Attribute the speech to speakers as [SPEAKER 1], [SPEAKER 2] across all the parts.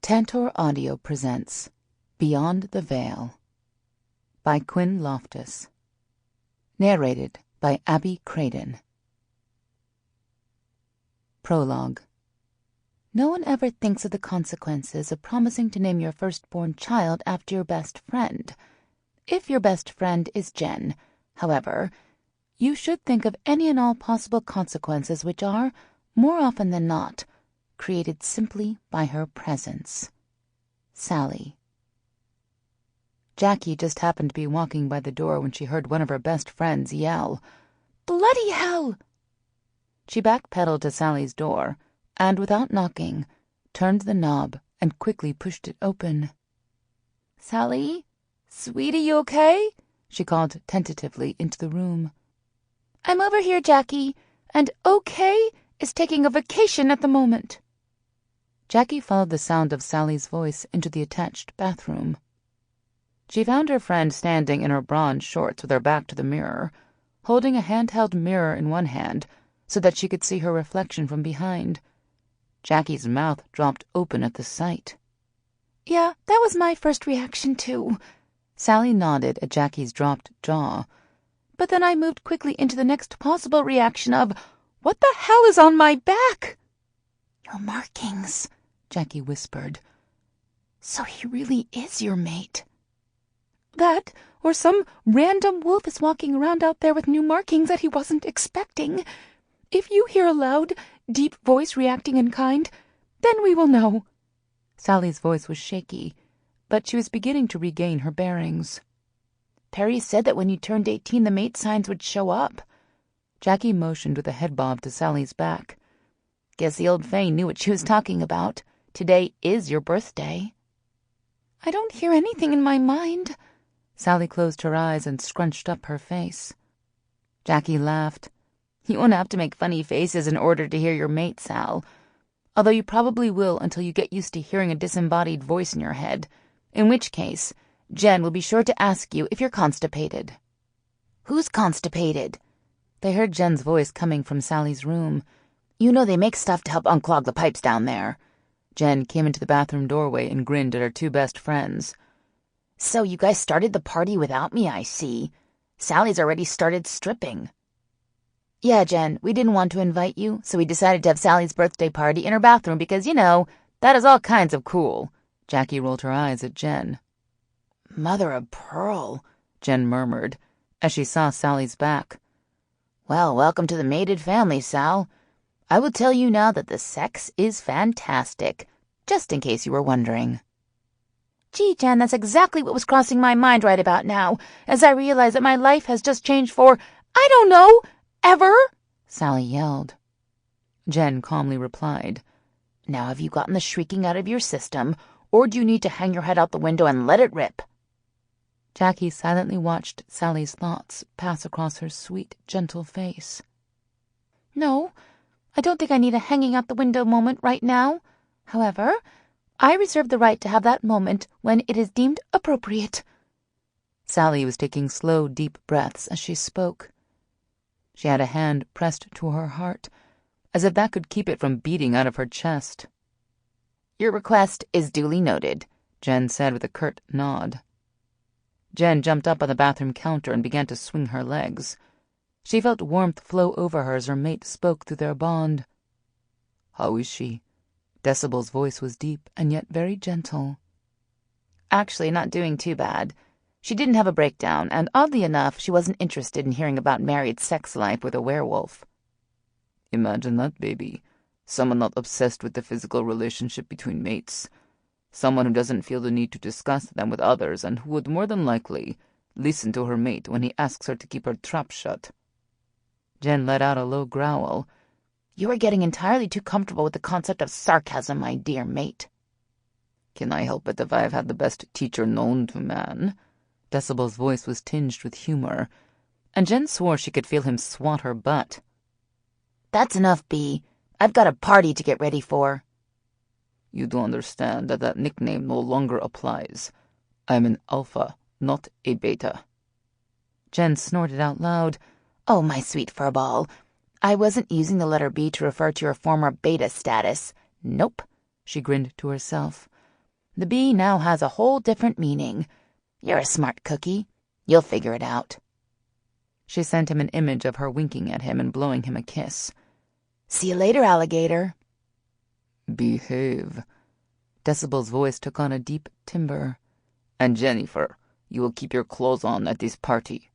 [SPEAKER 1] Tantor Audio presents Beyond the Veil by Quinn Loftis. Narrated by Craden. Prologue. No one ever thinks of the consequences of promising to name your firstborn child after your best friend. If your best friend is Jen, however, you should think of any and all possible consequences which are, more often than not, created simply by her presence. Sally. Jackie just happened to be walking by the door when she heard one of her best friends yell, "Bloody hell!" She backpedaled to Sally's door, and without knocking, turned the knob and quickly pushed it open. "Sally? Sweetie, you okay?" she called tentatively into the room. "I'm over here, Jackie, and okay is taking a vacation at the moment." Jackie followed the sound of Sally's voice into the attached bathroom. She found her friend standing in her bra and shorts with her back to the mirror, holding a handheld mirror in one hand so that she could see her reflection from behind. Jackie's mouth dropped open at the sight. "Yeah, that was my first reaction, too." Sally nodded at Jackie's dropped jaw. "But then I moved quickly into the next possible reaction of, what the hell is on my back?" "Your markings," Jackie whispered. "So he really is your mate." "That, or some random wolf is walking around out there with new markings that he wasn't expecting. If you hear a loud, deep voice reacting in kind, then we will know." Sally's voice was shaky, but she was beginning to regain her bearings. "Perry said that when you turned 18, the mate signs would show up." Jackie motioned with a head bob to Sally's back. "Guess the old Fae knew what she was talking about. Today is your birthday." "I don't hear anything in my mind." Sally closed her eyes and scrunched up her face. Jackie laughed. "You won't have to make funny faces in order to hear your mate, Sal. Although you probably will until you get used to hearing a disembodied voice in your head, in which case Jen will be sure to ask you if you're constipated." "Who's constipated?" They heard Jen's voice coming from Sally's room. "You know they make stuff to help unclog the pipes down there." Jen came into the bathroom doorway and grinned at her two best friends. "So you guys started the party without me, I see. Sally's already started stripping." "Yeah, Jen, we didn't want to invite you, so we decided to have Sally's birthday party in her bathroom because, you know, that is all kinds of cool." Jackie rolled her eyes at Jen. "Mother of pearl," Jen murmured, as she saw Sally's back. "Well, welcome to the mated family, Sal. I will tell you now that the sex is fantastic, just in case you were wondering." "Gee, Jen, that's exactly what was crossing my mind right about now, as I realize that my life has just changed for, I don't know, ever," Sally yelled. Jen calmly replied, "Now have you gotten the shrieking out of your system, or do you need to hang your head out the window and let it rip?" Jackie silently watched Sally's thoughts pass across her sweet, gentle face. "No, I don't think I need a hanging out the window moment right now. However, I reserve the right to have that moment when it is deemed appropriate." Sally was taking slow, deep breaths as she spoke. She had a hand pressed to her heart, as if that could keep it from beating out of her chest. "Your request is duly noted," Jen said with a curt nod. Jen jumped up on the bathroom counter and began to swing her legs. She felt warmth flow over her as her mate spoke through their bond. "How is she?" Decibel's voice was deep and yet very gentle. "Actually, not doing too bad. She didn't have a breakdown, and oddly enough, she wasn't interested in hearing about married sex life with a werewolf." "Imagine that, baby. Someone not obsessed with the physical relationship between mates. Someone who doesn't feel the need to discuss them with others and who would more than likely listen to her mate when he asks her to keep her trap shut." Jen let out a low growl. "You are getting entirely too comfortable with the concept of sarcasm, my dear mate." "Can I help it if I have had the best teacher known to man?" Decibel's voice was tinged with humor, and Jen swore she could feel him swat her butt. "That's enough, Bea. I've got a party to get ready for." "You do understand that that nickname no longer applies. I'm an alpha, not a beta." Jen snorted out loud. "Oh, my sweet furball. I wasn't using the letter B to refer to your former beta status. Nope," she grinned to herself. The B now has a whole different meaning. You're a smart cookie. You'll figure it out." She sent him an image of her winking at him and blowing him a kiss. "See you later, alligator." "Behave." Decibel's voice took on a deep timbre. "And Jennifer, you will keep your clothes on at this party."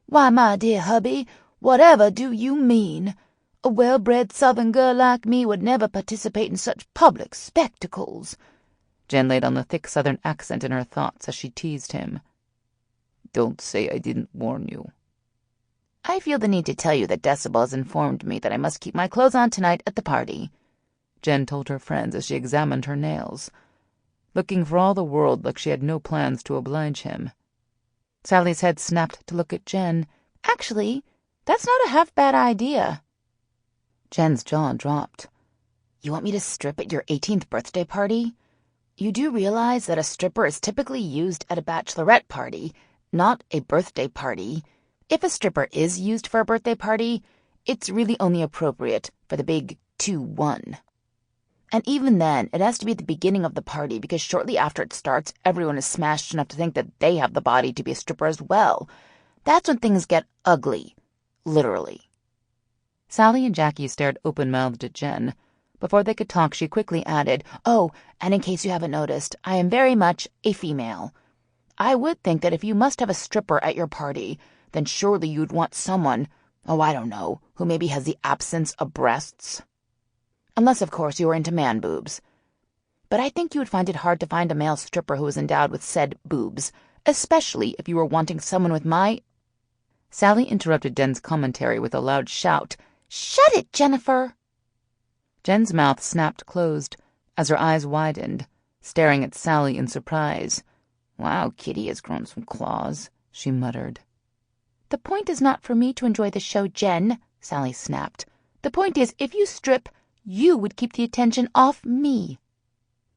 [SPEAKER 2] "Why, my dear hubby, whatever do you mean? A well-bred Southern girl like me would never participate in such public spectacles."
[SPEAKER 1] Jen laid on the thick Southern accent in her thoughts as she teased him. "Don't say I didn't warn you."
[SPEAKER 2] "I feel the need to tell you that Decibel has informed me that I must keep my clothes on tonight at the party,"
[SPEAKER 1] Jen told her friends as she examined her nails, looking for all the world like she had no plans to oblige him. Sally's head snapped to look at Jen.
[SPEAKER 2] "Actually, that's not a half-bad idea."
[SPEAKER 1] Jen's jaw dropped.
[SPEAKER 2] "You want me to strip at your 18th birthday party? You do realize that a stripper is typically used at a bachelorette party, not a birthday party. If a stripper is used for a birthday party, it's really only appropriate for the big 2-1. And even then, it has to be at the beginning of the party because shortly after it starts, everyone is smashed enough to think that they have the body to be a stripper as well. That's when things get ugly. Literally."
[SPEAKER 1] Sally and Jackie stared open-mouthed at Jen. Before they could talk, she quickly added,
[SPEAKER 2] "Oh, and in case you haven't noticed, I am very much a female. I would think that if you must have a stripper at your party, then surely you'd want someone, I don't know, who maybe has the absence of breasts. Unless, of course, you are into man boobs. But I think you would find it hard to find a male stripper who is endowed with said boobs, especially if you were wanting someone with my—"
[SPEAKER 1] Sally interrupted Jen's commentary with a loud shout.
[SPEAKER 2] "Shut it, Jennifer!"
[SPEAKER 1] Jen's mouth snapped closed as her eyes widened, staring at Sally in surprise. "Wow, Kitty has grown some claws," she muttered.
[SPEAKER 2] "The point is not for me to enjoy the show, Jen," Sally snapped. "The point is, if you strip, you would keep the attention off me."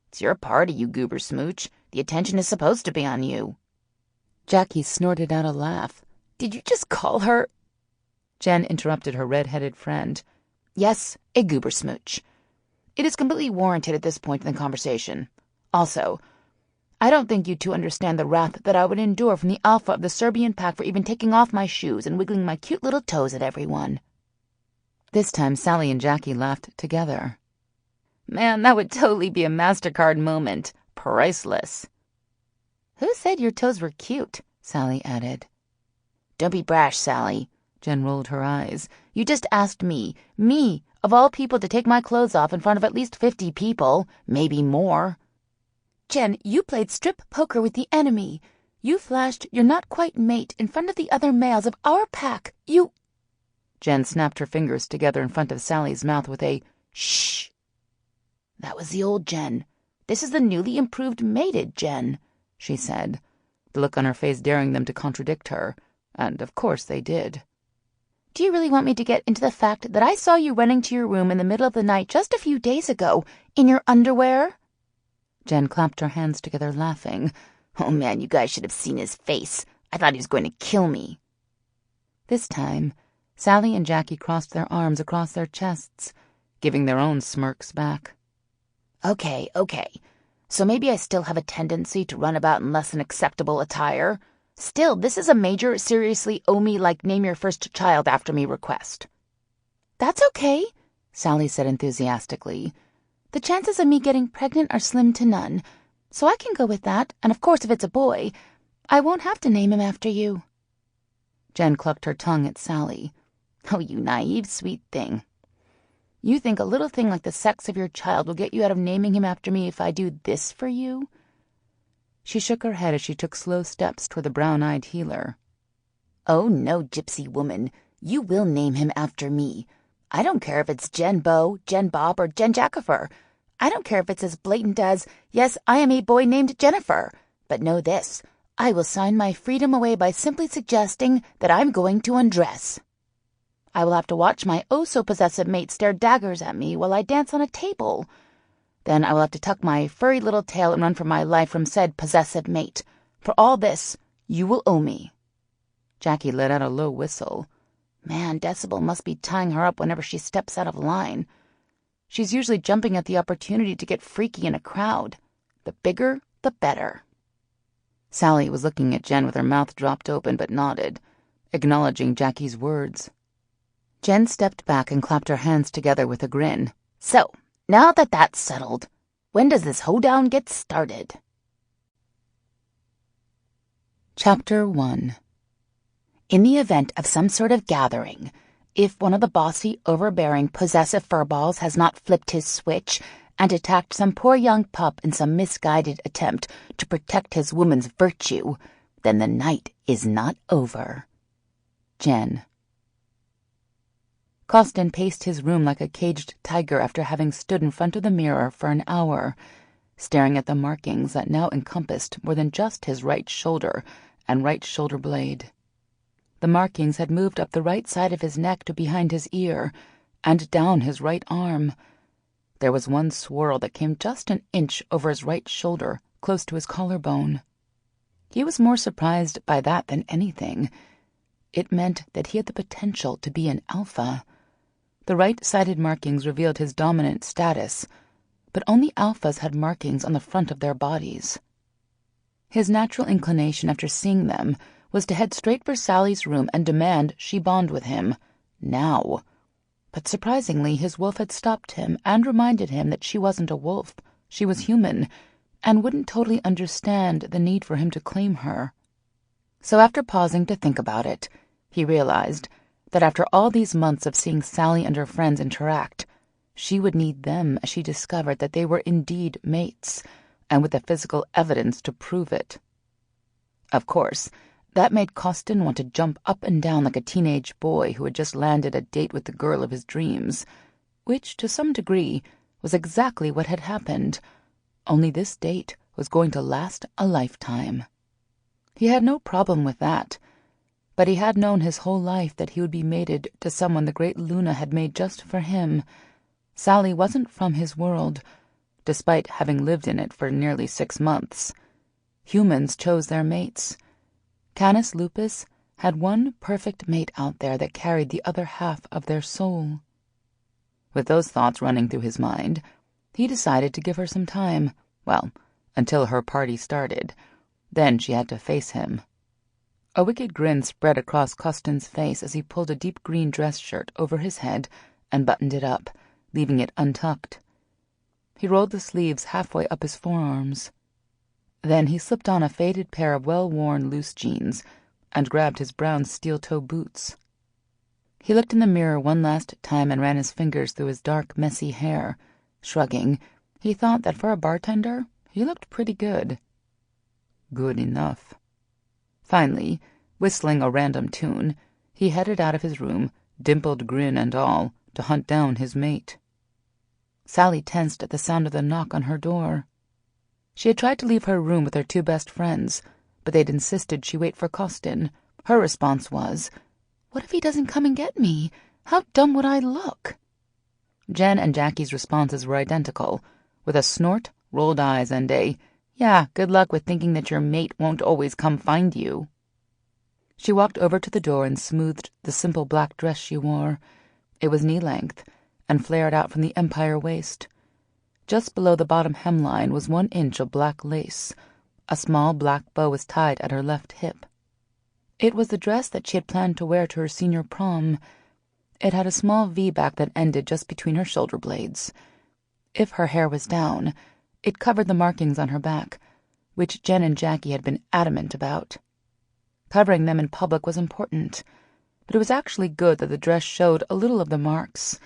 [SPEAKER 2] "It's your party, you goober smooch. The attention is supposed to be on you."
[SPEAKER 1] Jackie snorted out a laugh.
[SPEAKER 2] "Did you just call her—"
[SPEAKER 1] Jen interrupted her red-headed friend.
[SPEAKER 2] "Yes, a goober smooch. It is completely warranted at this point in the conversation. Also, I don't think you two understand the wrath that I would endure from the alpha of the Serbian pack for even taking off my shoes and wiggling my cute little toes at everyone."
[SPEAKER 1] This time Sally and Jackie laughed together.
[SPEAKER 2] "Man, that would totally be a MasterCard moment. Priceless."
[SPEAKER 1] "Who said your toes were cute?" Sally added.
[SPEAKER 2] "Don't be brash, Sally."
[SPEAKER 1] Jen rolled her eyes.
[SPEAKER 2] "You just asked me, of all people, to take my clothes off in front of at least 50 people, maybe more. Jen, you played strip poker with the enemy. You flashed your not-quite-mate in front of the other males of our pack. You—"
[SPEAKER 1] Jen snapped her fingers together in front of Sally's mouth with a shh.
[SPEAKER 2] "That was the old Jen. This is the newly improved mated Jen," she said,
[SPEAKER 1] the look on her face daring them to contradict her, and of course they did.
[SPEAKER 2] "Do you really want me to get into the fact that I saw you running to your room in the middle of the night just a few days ago, in your underwear?"
[SPEAKER 1] Jen clapped her hands together, laughing.
[SPEAKER 2] "Oh, man, you guys should have seen his face. I thought he was going to kill me."
[SPEAKER 1] This time, Sally and Jackie crossed their arms across their chests, giving their own smirks back.
[SPEAKER 2] Okay. So maybe I still have a tendency to run about in less than acceptable attire. Still, this is a major, seriously owe-me-like name-your-first-child-after-me request." "That's okay," Sally said enthusiastically. "The chances of me getting pregnant are slim to none, so I can go with that, and of course if it's a boy, I won't have to name him after you."
[SPEAKER 1] Jen clucked her tongue at Sally.
[SPEAKER 2] "Oh, you naive, sweet thing. You think a little thing like the sex of your child will get you out of naming him after me if I do this for you?"
[SPEAKER 1] She shook her head as she took slow steps toward the brown-eyed healer.
[SPEAKER 2] "Oh, no, gypsy woman. You will name him after me. I don't care if it's Jen Bo, Jen Bob, or Jen Jackifer. I don't care if it's as blatant as, yes, I am a boy named Jennifer. But know this, I will sign my freedom away by simply suggesting that I'm going to undress. I will have to watch my oh-so-possessive mate stare daggers at me while I dance on a table. Then I will have to tuck my furry little tail and run for my life from said possessive mate. For all this, you will owe me."
[SPEAKER 1] Jackie let out a low whistle.
[SPEAKER 2] Man, Decibel must be tying her up whenever she steps out of line. She's usually jumping at the opportunity to get freaky in a crowd. The bigger, the better."
[SPEAKER 1] Sally was looking at Jen with her mouth dropped open but nodded, acknowledging Jackie's words. Jen stepped back and clapped her hands together with a grin.
[SPEAKER 2] "So, now that that's settled, when does this hoedown get started?"
[SPEAKER 1] Chapter 1.
[SPEAKER 2] In the event of some sort of gathering, if one of the bossy, overbearing, possessive furballs has not flipped his switch and attacked some poor young pup in some misguided attempt to protect his woman's virtue, then the night is not over.
[SPEAKER 1] Jen. Costin paced his room like a caged tiger after having stood in front of the mirror for an hour, staring at the markings that now encompassed more than just his right shoulder and right shoulder blade. The markings had moved up the right side of his neck to behind his ear and down his right arm. There was one swirl that came just an inch over his right shoulder, close to his collarbone. He was more surprised by that than anything. It meant that he had the potential to be an alpha. The right-sided markings revealed his dominant status, but only alphas had markings on the front of their bodies. His natural inclination after seeing them was to head straight for Sally's room and demand she bond with him, now. But surprisingly, his wolf had stopped him and reminded him that she wasn't a wolf, she was human, and wouldn't totally understand the need for him to claim her. So after pausing to think about it, he realized that after all these months of seeing Sally and her friends interact, she would need them as she discovered that they were indeed mates, and with the physical evidence to prove it. Of course, that made Costin want to jump up and down like a teenage boy who had just landed a date with the girl of his dreams, which, to some degree, was exactly what had happened, only this date was going to last a lifetime. He had no problem with that, but he had known his whole life that he would be mated to someone the great Luna had made just for him. Sally wasn't from his world, despite having lived in it for nearly 6 months. Humans chose their mates. Canis Lupus had one perfect mate out there that carried the other half of their soul. With those thoughts running through his mind, he decided to give her some time, well, until her party started. Then she had to face him. A wicked grin spread across Costin's face as he pulled a deep green dress shirt over his head and buttoned it up, leaving it untucked. He rolled the sleeves halfway up his forearms. Then he slipped on a faded pair of well-worn loose jeans and grabbed his brown steel-toe boots. He looked in the mirror one last time and ran his fingers through his dark, messy hair. Shrugging, he thought that for a bartender, he looked pretty good. Good enough. Finally, whistling a random tune, he headed out of his room, dimpled grin and all, to hunt down his mate. Sally tensed at the sound of the knock on her door. She had tried to leave her room with her 2 best friends, but they'd insisted she wait for Costin. Her response was, "What if he doesn't come and get me? How dumb would I look?" Jen and Jackie's responses were identical, with a snort, rolled eyes, and a, "Yeah, good luck with thinking that your mate won't always come find you." She walked over to the door and smoothed the simple black dress she wore. It was knee-length and flared out from the empire waist. Just below the bottom hemline was 1 inch of black lace. A small black bow was tied at her left hip. It was the dress that she had planned to wear to her senior prom. It had a small V-back that ended just between her shoulder blades. If her hair was down, it covered the markings on her back, which Jen and Jackie had been adamant about. Covering them in public was important, but it was actually good that the dress showed a little of the marks.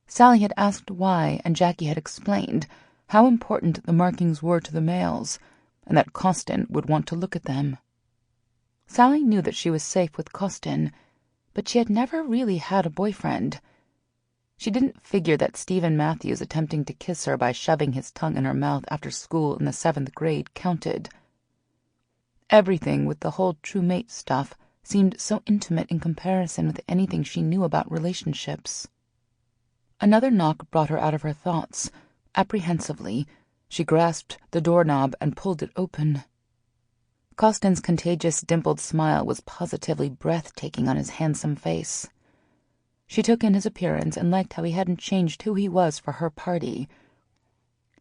[SPEAKER 1] Sally had asked why, and Jackie had explained how important the markings were to the males, and that Costin would want to look at them. Sally knew that she was safe with Costin, but she had never really had a boyfriend. She didn't figure that Stephen Matthews attempting to kiss her by shoving his tongue in her mouth after school in the 7th grade counted. Everything with the whole true mate stuff seemed so intimate in comparison with anything she knew about relationships. Another knock brought her out of her thoughts. Apprehensively, she grasped the doorknob and pulled it open. Costin's contagious dimpled smile was positively breathtaking on his handsome face. She took in his appearance and liked how he hadn't changed who he was for her party.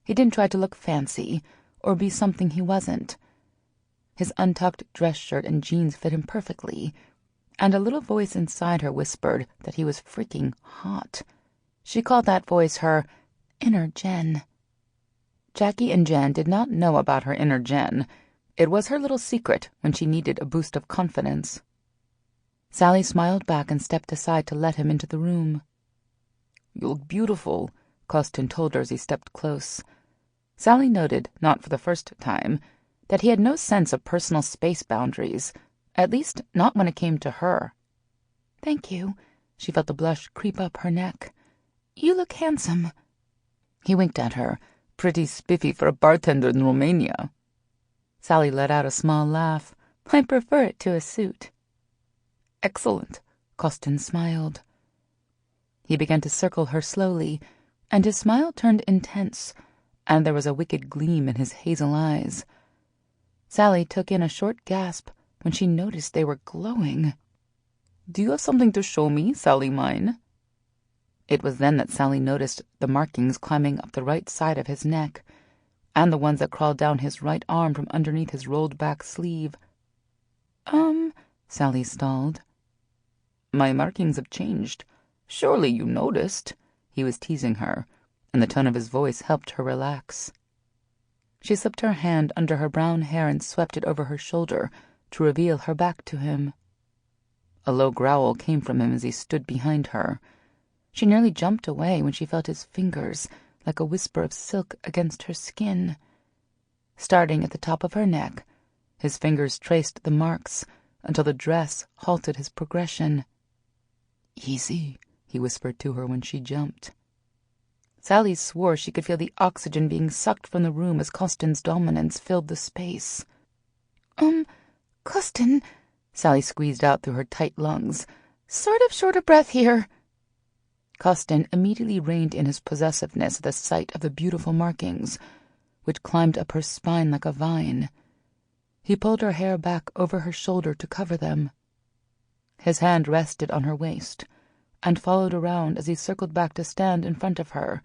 [SPEAKER 1] He didn't try to look fancy or be something he wasn't. His untucked dress shirt and jeans fit him perfectly, and a little voice inside her whispered that he was freaking hot. She called that voice her inner Jen. Jackie and Jen did not know about her inner Jen. It was her little secret when she needed a boost of confidence. Sally smiled back and stepped aside to let him into the room. "You look beautiful," Costin told her as he stepped close. Sally noted, not for the first time, that he had no sense of personal space boundaries, at least not when it came to her.
[SPEAKER 2] "Thank you."
[SPEAKER 1] She felt the blush creep up her neck.
[SPEAKER 2] "You look handsome."
[SPEAKER 1] He winked at her. "Pretty spiffy for a bartender in Romania." Sally let out a small laugh.
[SPEAKER 2] "I prefer it to a suit."
[SPEAKER 1] "Excellent," Costin smiled. He began to circle her slowly, and his smile turned intense, and there was a wicked gleam in his hazel eyes. Sally took in a short gasp when she noticed they were glowing. "Do you have something to show me, Sally mine?" It was then that Sally noticed the markings climbing up the right side of his neck, and the ones that crawled down his right arm from underneath his rolled-back sleeve. Sally stalled. "My markings have changed. Surely you noticed." He was teasing her, and the tone of his voice helped her relax. She slipped her hand under her brown hair and swept it over her shoulder to reveal her back to him. A low growl came from him as he stood behind her. She nearly jumped away when she felt his fingers, like a whisper of silk against her skin. Starting at the top of her neck, his fingers traced the marks until the dress halted his progression. "Easy," he whispered to her when she jumped. Sally swore she could feel the oxygen being sucked from the room as Costin's dominance filled the space.
[SPEAKER 2] Costin,"
[SPEAKER 1] Sally squeezed out through her tight lungs,
[SPEAKER 2] "sort of short of breath here."
[SPEAKER 1] Costin immediately reined in his possessiveness at the sight of the beautiful markings, which climbed up her spine like a vine. He pulled her hair back over her shoulder to cover them. His hand rested on her waist, and followed around as he circled back to stand in front of her.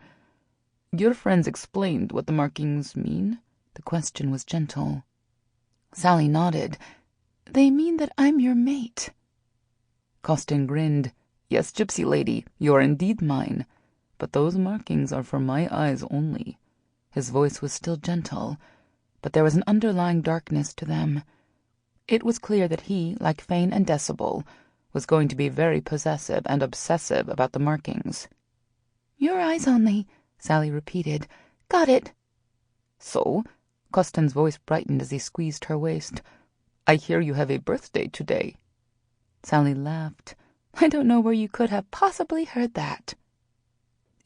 [SPEAKER 1] "Your friends explained what the markings mean?" The question was gentle.
[SPEAKER 2] Sally nodded. "They mean that I'm your mate."
[SPEAKER 1] Costin grinned. "Yes, gypsy lady, you are indeed mine. But those markings are for my eyes only." His voice was still gentle, but there was an underlying darkness to them. It was clear that he, like Fane and Decibel, was going to be very possessive and obsessive about the markings.
[SPEAKER 2] "Your eyes only," Sally repeated. "Got it."
[SPEAKER 1] "So?" Costin's voice brightened as he squeezed her waist. "I hear you have a birthday today."
[SPEAKER 2] Sally laughed. "I don't know where you could have possibly heard that."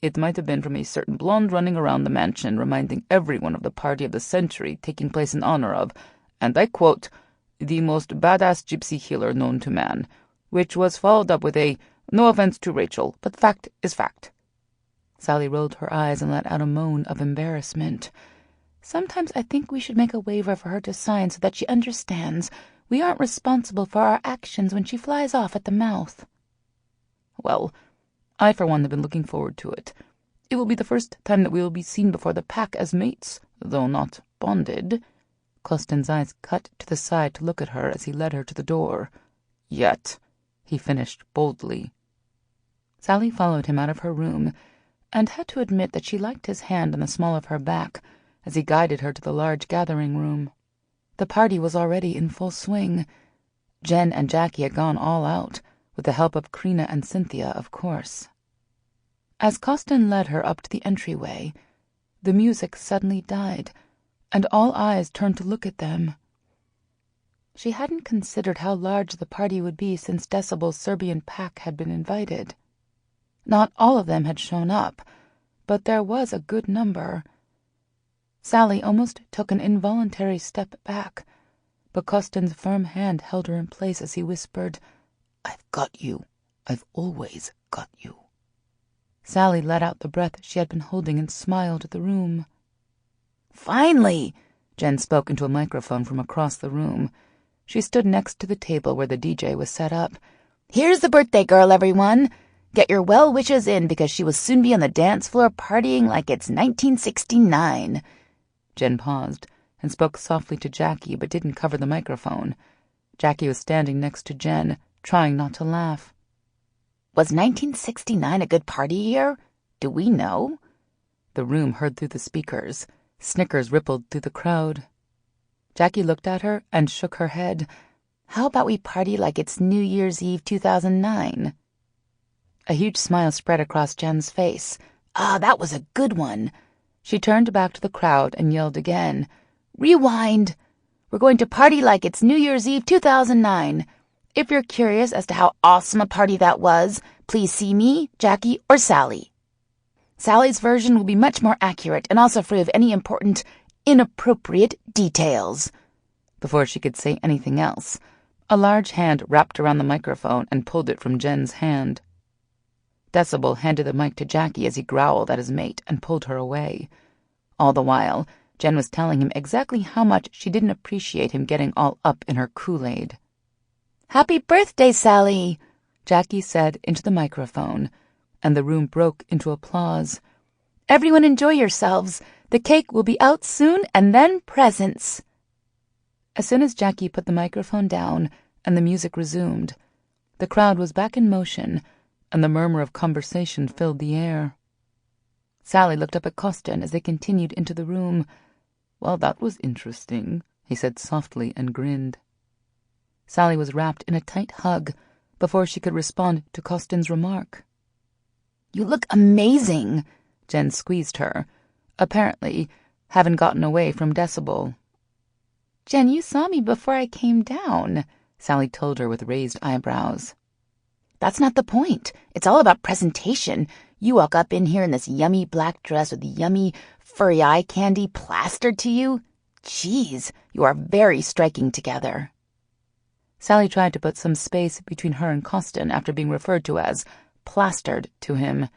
[SPEAKER 1] "It might have been from a certain blonde running around the mansion reminding everyone of the party of the century taking place in honor of, and I quote, the most badass gypsy healer known to man, which was followed up with a, no offense to Rachel, but fact is fact."
[SPEAKER 2] Sally rolled her eyes and let out a moan of embarrassment. "Sometimes I think we should make a waiver for her to sign so that she understands we aren't responsible for our actions when she flies off at the mouth."
[SPEAKER 1] "Well, I for one have been looking forward to it. It will be the first time that we will be seen before the pack as mates, though not bonded." Costin's eyes cut to the side to look at her as he led her to the door. "Yet," he finished boldly. Sally followed him out of her room, and had to admit that she liked his hand on the small of her back as he guided her to the large gathering room. The party was already in full swing. Jen and Jackie had gone all out, with the help of Krina and Cynthia, of course. As Costin led her up to the entryway, the music suddenly died, and all eyes turned to look at them. She hadn't considered how large the party would be since Decibel's Serbian pack had been invited. Not all of them had shown up, but there was a good number. Sally almost took an involuntary step back, but Costin's firm hand held her in place as he whispered, "I've got you. I've always got you." Sally let out the breath she had been holding and smiled at the room. "Finally!" Jen spoke into a microphone from across the room. She stood next to the table where the DJ was set up. "Here's the birthday girl, everyone. Get your well wishes in because she will soon be on the dance floor partying like it's 1969. Jen paused. and spoke softly to Jackie but didn't cover the microphone. Jackie was standing next to Jen, trying not to laugh.
[SPEAKER 2] Was 1969 a good party year? Do we know?
[SPEAKER 1] The room heard through the speakers. Snickers rippled through the crowd. Jackie looked at her and shook her head.
[SPEAKER 2] How about we party like it's New Year's Eve 2009?
[SPEAKER 1] A huge smile spread across Jen's face.
[SPEAKER 2] That was a good one.
[SPEAKER 1] She turned back to the crowd and yelled again.
[SPEAKER 2] Rewind! We're going to party like it's New Year's Eve 2009. If you're curious as to how awesome a party that was, please see me, Jackie, or Sally. Sally's version will be much more accurate and also free of any important, inappropriate details.
[SPEAKER 1] Before she could say anything else, a large hand wrapped around the microphone and pulled it from Jen's hand. Decibel handed the mic to Jackie as he growled at his mate and pulled her away. All the while, Jen was telling him exactly how much she didn't appreciate him getting all up in her Kool-Aid.
[SPEAKER 2] "Happy birthday, Sally,"
[SPEAKER 1] Jackie said into the microphone, and the room broke into applause.
[SPEAKER 2] "Everyone enjoy yourselves. The cake will be out soon, and then presents."
[SPEAKER 1] As soon as Jackie put the microphone down and the music resumed, the crowd was back in motion, and the murmur of conversation filled the air. Sally looked up at Costin as they continued into the room. "Well, that was interesting," he said softly and grinned. Sally was wrapped in a tight hug before she could respond to Costin's remark.
[SPEAKER 2] "You look amazing,"
[SPEAKER 1] Jen squeezed her, apparently having gotten away from Decibel.
[SPEAKER 2] "Jen, you saw me before I came down,"
[SPEAKER 1] Sally told her with raised eyebrows.
[SPEAKER 2] "That's not the point. It's all about presentation. You walk up in here in this yummy black dress with yummy furry eye candy plastered to you. Jeez, you are very striking together."
[SPEAKER 1] Sally tried to put some space between her and Costin after being referred to as plastered to him.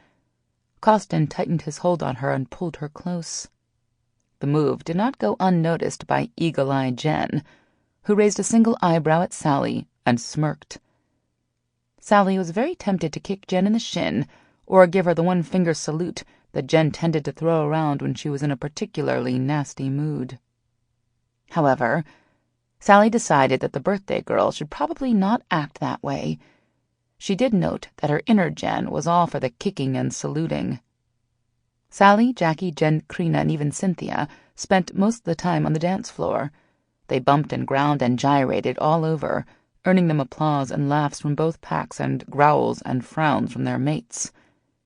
[SPEAKER 1] Costin tightened his hold on her and pulled her close. The move did not go unnoticed by eagle-eyed Jen, who raised a single eyebrow at Sally and smirked. Sally was very tempted to kick Jen in the shin or give her the one-finger salute that Jen tended to throw around when she was in a particularly nasty mood. However, Sally decided that the birthday girl should probably not act that way. She did note that her inner Jen was all for the kicking and saluting. Sally, Jackie, Jen, Krina, and even Cynthia spent most of the time on the dance floor. They bumped and ground and gyrated all over, earning them applause and laughs from both packs and growls and frowns from their mates.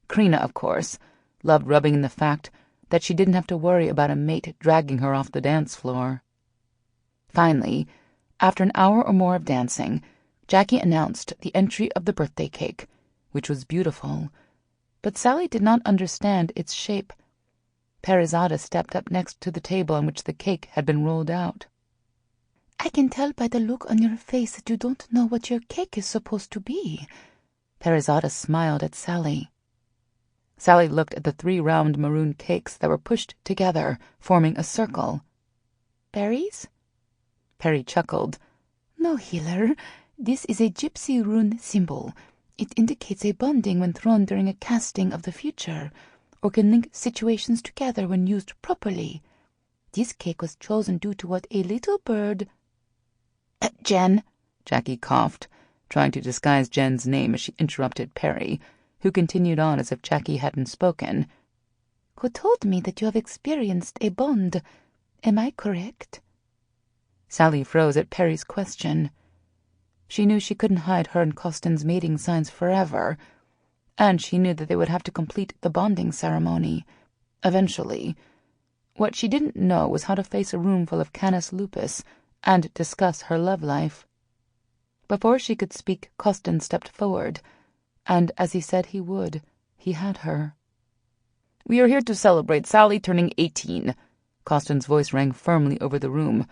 [SPEAKER 1] Krina, of course, loved rubbing in the fact that she didn't have to worry about a mate dragging her off the dance floor. Finally, after an hour or more of dancing, Jackie announced the entry of the birthday cake, which was beautiful, but Sally did not understand its shape. Perizada stepped up next to the table on which the cake had been rolled out.
[SPEAKER 2] "I can tell by the look on your face that you don't know what your cake is supposed to be."
[SPEAKER 1] Perizada smiled at Sally. Sally looked at the 3 round maroon cakes that were pushed together, forming a circle.
[SPEAKER 2] "Berries?"
[SPEAKER 1] Perry chuckled.
[SPEAKER 2] "No, healer. This is a gypsy rune symbol. It indicates a bonding when thrown during a casting of the future, or can link situations together when used properly. This cake was chosen due to what a little bird—"
[SPEAKER 1] "Jen," Jackie coughed, trying to disguise Jen's name as she interrupted Perry, who continued on as if Jackie hadn't spoken.
[SPEAKER 2] "Who told me that you have experienced a bond. Am I correct?"
[SPEAKER 1] Sally froze at Perry's question. She knew she couldn't hide her and Costin's mating signs forever, and she knew that they would have to complete the bonding ceremony, eventually. What she didn't know was how to face a room full of Canis Lupus and discuss her love life. Before she could speak, Costin stepped forward, and as he said he would, he had her. "We are here to celebrate Sally turning 18. Costin's voice rang firmly over the room,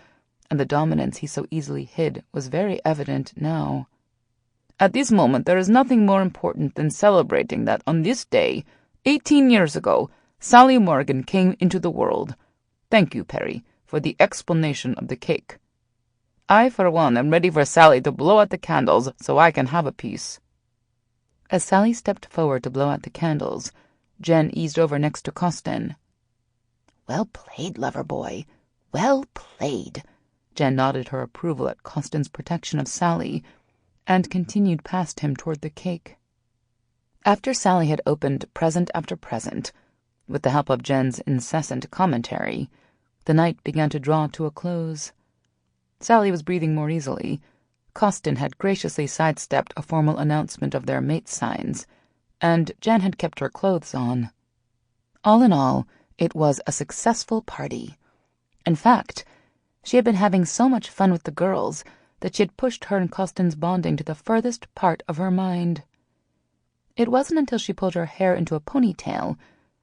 [SPEAKER 1] and the dominance he so easily hid was very evident now. "At this moment, there is nothing more important than celebrating that on this day, 18 years ago, Sally Morgan came into the world. Thank you, Perry, for the explanation of the cake. I, for one, am ready for Sally to blow out the candles so I can have a piece." As Sally stepped forward to blow out the candles, Jen eased over next to Costin.
[SPEAKER 2] "Well played, lover boy. Well played."
[SPEAKER 1] Jen nodded her approval at Costin's protection of Sally and continued past him toward the cake. After Sally had opened present after present, with the help of Jen's incessant commentary, the night began to draw to a close. Sally was breathing more easily. Costin had graciously sidestepped a formal announcement of their mate signs, and Jen had kept her clothes on. All in all, it was a successful party. In fact, she had been having so much fun with the girls that she had pushed her and Costin's bonding to the furthest part of her mind. It wasn't until she pulled her hair into a ponytail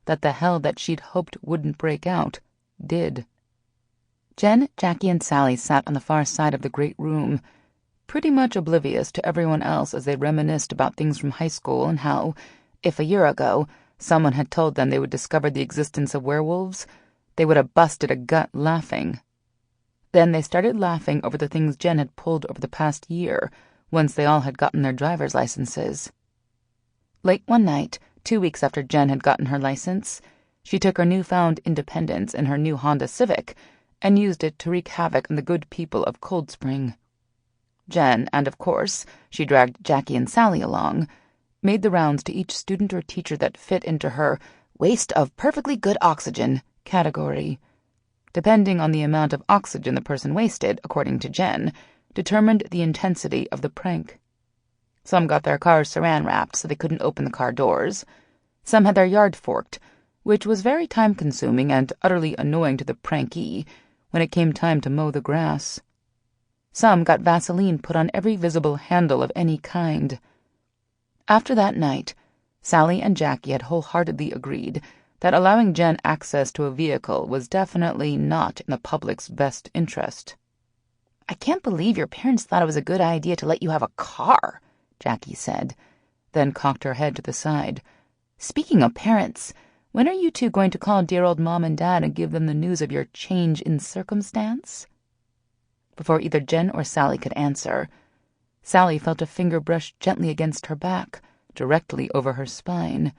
[SPEAKER 1] that the hell that she'd hoped wouldn't break out did. Jen, Jackie, and Sally sat on the far side of the great room, pretty much oblivious to everyone else as they reminisced about things from high school and how, if a year ago someone had told them they would discover the existence of werewolves, they would have busted a gut laughing. Then they started laughing over the things Jen had pulled over the past year, once they all had gotten their driver's licenses. Late one night, 2 weeks after Jen had gotten her license, she took her newfound independence in her new Honda Civic and used it to wreak havoc on the good people of Cold Spring. Jen, and of course she dragged Jackie and Sally along, made the rounds to each student or teacher that fit into her waste of perfectly good oxygen category. Depending on the amount of oxygen the person wasted, according to Jen, determined the intensity of the prank. Some got their cars saran-wrapped so they couldn't open the car doors. Some had their yard forked, which was very time-consuming and utterly annoying to the prankee when it came time to mow the grass. Some got Vaseline put on every visible handle of any kind. After that night, Sally and Jackie had wholeheartedly agreed that allowing Jen access to a vehicle was definitely not in the public's best interest.
[SPEAKER 2] "I can't believe your parents thought it was a good idea to let you have a car," Jackie said, then cocked her head to the side. "Speaking of parents, when are you two going to call dear old Mom and Dad and give them the news of your change in circumstance?" Before either Jen or Sally could answer, Sally felt a finger brush gently against her back, directly over her spine.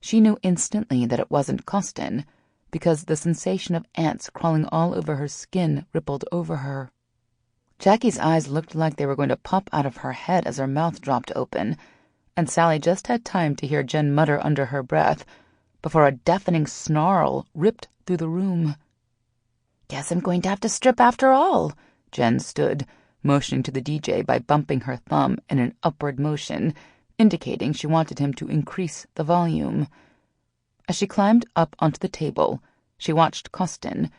[SPEAKER 2] She knew instantly that it wasn't Costin, because the sensation of ants crawling all over her skin rippled over her. Jackie's eyes looked like they were going to pop out of her head as her mouth dropped open, and Sally just had time to hear Jen mutter under her breath before a deafening snarl ripped through the room. "Guess I'm going to have to strip after all." Jen stood, motioning to the DJ by bumping her thumb in an upward motion, indicating she wanted him to increase the volume. As she climbed up onto the table, she watched Costin,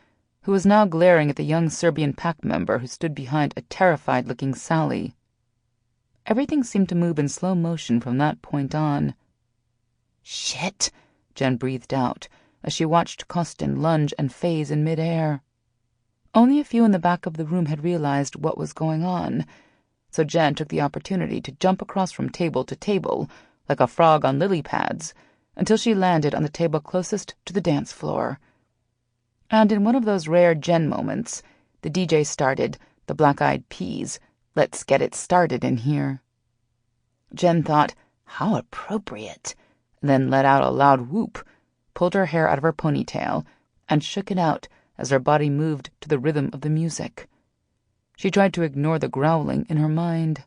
[SPEAKER 2] who was now glaring at the young Serbian pack member who stood behind a terrified-looking Sally. Everything seemed to move in slow motion from that point on. "Shit,"
[SPEAKER 1] Jen breathed out as she watched Costin lunge and phase in midair. Only a few in the back of the room had realized what was going on, so Jen took the opportunity to jump across from table to table, like a frog on lily pads, until she landed on the table closest to the dance floor. And in one of those rare Jen moments, the DJ started the Black Eyed Peas, "Let's Get It Started in Here." Jen thought, "How appropriate," then let out a loud whoop, pulled her hair out of her ponytail, and shook it out as her body moved to the rhythm of the music. She tried to ignore the growling in her mind.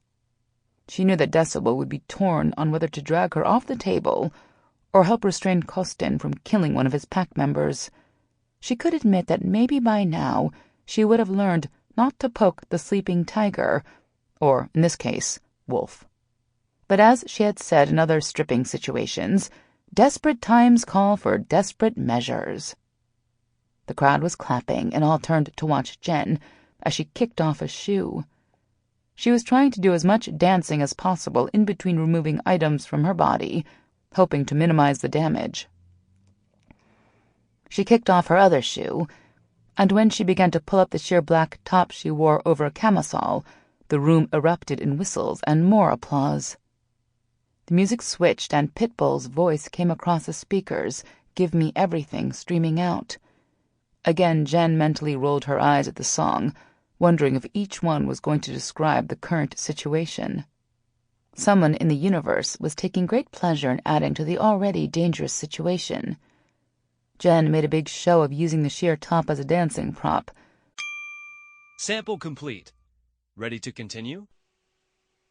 [SPEAKER 1] She knew that Decibel would be torn on whether to drag her off the table or help restrain Costin from killing one of his pack members. She could admit that maybe by now she would have learned not to poke the sleeping tiger, or, in this case, wolf. But as she had said in other stripping situations, desperate times call for desperate measures. The crowd was clapping, and all turned to watch Jen as she kicked off a shoe. She was trying to do as much dancing as possible in between removing items from her body, hoping to minimize the damage. She kicked off her other shoe, and when she began to pull up the sheer black top she wore over a camisole, the room erupted in whistles and more applause. The music switched, and Pitbull's voice came across the speakers, "Give Me Everything," streaming out. Again, Jen mentally rolled her eyes at the song, wondering if each one was going to describe the current situation. Someone in the universe was taking great pleasure in adding to the already dangerous situation. Jen made a big show of using the sheer top as a dancing prop.
[SPEAKER 3] Sample complete. Ready to continue?